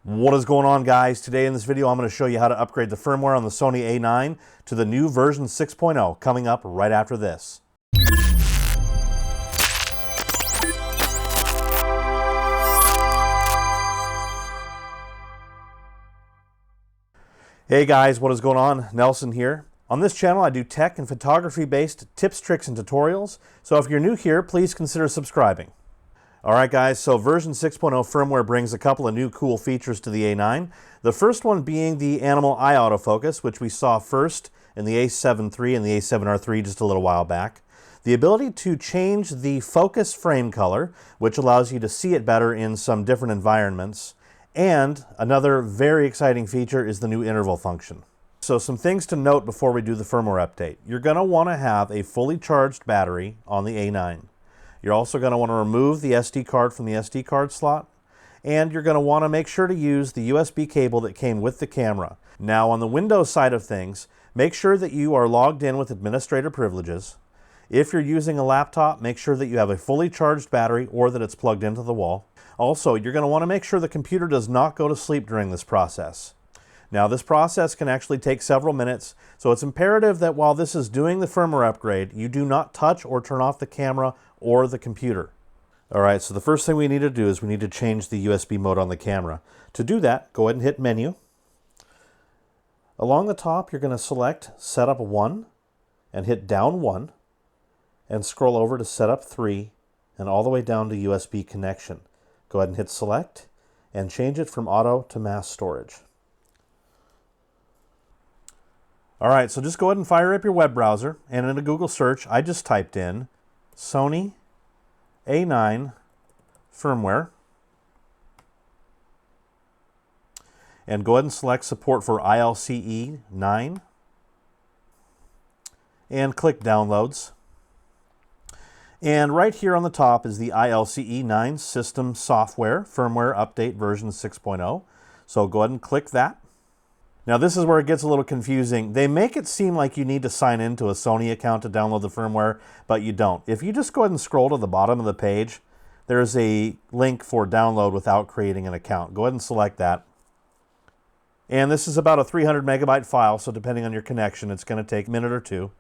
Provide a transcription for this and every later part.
What is going on, guys? Today in this video I'm going to show you how to upgrade the firmware on the Sony A9 to the new version 6.0 coming up right after this. Hey guys, what is going on? Nelson here. On this channel I do tech and photography based tips, tricks, and tutorials, so if you're new here, please consider subscribing. Alright guys, so version 6.0 firmware brings a couple of new cool features to the A9. The first one being the animal eye autofocus, which we saw first in the A7 III and the A7R III just a little while back. The ability to change the focus frame color, which allows you to see it better in some different environments. And another very exciting feature is the new interval function. So some things to note before we do the firmware update. You're going to want to have a fully charged battery on the A9. You're also going to want to remove the SD card from the SD card slot, and you're going to want to make sure to use the USB cable that came with the camera. Now on the Windows side of things, make sure that you are logged in with administrator privileges. If you're using a laptop, make sure that you have a fully charged battery or that it's plugged into the wall. Also, you're going to want to make sure the computer does not go to sleep during this process. Now this process can actually take several minutes, so it's imperative that while this is doing the firmware upgrade, you do not touch or turn off the camera or the computer. Alright, so the first thing we need to do is we need to change the USB mode on the camera. To do that, go ahead and hit Menu. Along the top, you're going to select Setup 1 and hit down 1 and scroll over to Setup 3 and all the way down to USB connection. Go ahead and hit Select and change it from Auto to Mass Storage. Alright, so just go ahead and fire up your web browser, and in a Google search, I just typed in Sony A9 firmware, and go ahead and select support for ILCE 9 and click Downloads. And right here on the top is the ILCE 9 System Software Firmware Update version 6.0. So go ahead and click that. Now this is where it gets a little confusing. They make it seem like you need to sign into a Sony account to download the firmware, but you don't. If you just go ahead and scroll to the bottom of the page, there's a link for download without creating an account. Go ahead and select that. And this is about a 300 megabyte file, so depending on your connection, it's going to take a minute or two.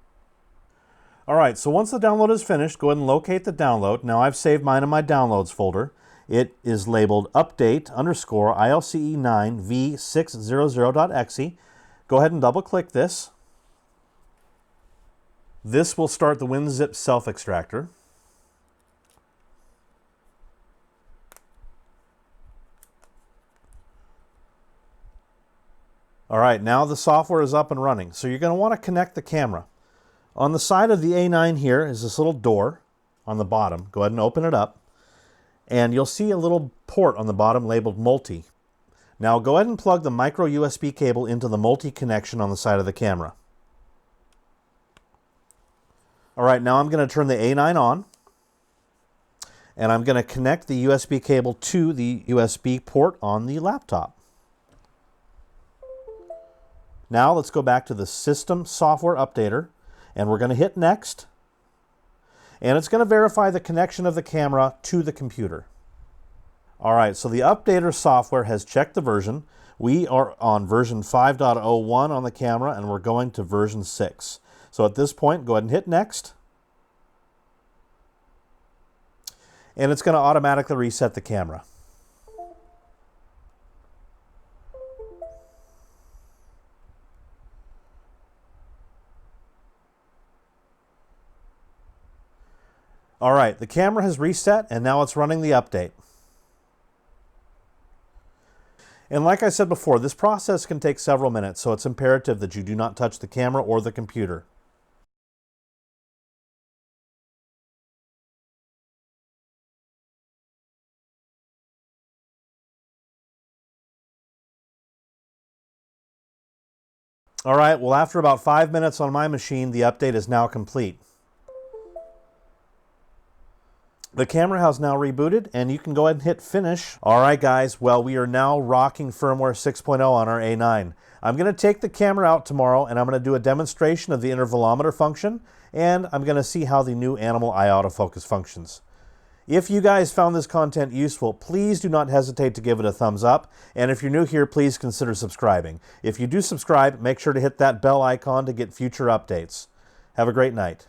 Alright, so once the download is finished, go ahead and locate the download. Now I've saved mine in my downloads folder. It is labeled update_ILCE9v600.exe. Go ahead and double click this. This will start the WinZip self-extractor. Alright, now the software is up and running. So you're going to want to connect the camera. On the side of the A9 here is this little door on the bottom. Go ahead and open it up. And you'll see a little port on the bottom labeled Multi. Now go ahead and plug the micro USB cable into the Multi connection on the side of the camera. Alright, now I'm going to turn the A9 on. And I'm going to connect the USB cable to the USB port on the laptop. Now let's go back to the System Software Updater. And we're going to hit Next. And it's going to verify the connection of the camera to the computer. Alright, so the updater software has checked the version. We are on version 5.01 on the camera, and we're going to version 6. So at this point, go ahead and hit Next. And it's going to automatically reset the camera. Alright, the camera has reset and now it's running the update. And like I said before, this process can take several minutes, so it's imperative that you do not touch the camera or the computer. Alright, well after about 5 minutes on my machine, the update is now complete. The camera has now rebooted, and you can go ahead and hit Finish. Alright guys, well we are now rocking firmware 6.0 on our A9. I'm going to take the camera out tomorrow, and I'm going to do a demonstration of the intervalometer function, and I'm going to see how the new animal eye autofocus functions. If you guys found this content useful, please do not hesitate to give it a thumbs up. And if you're new here, please consider subscribing. If you do subscribe, make sure to hit that bell icon to get future updates. Have a great night.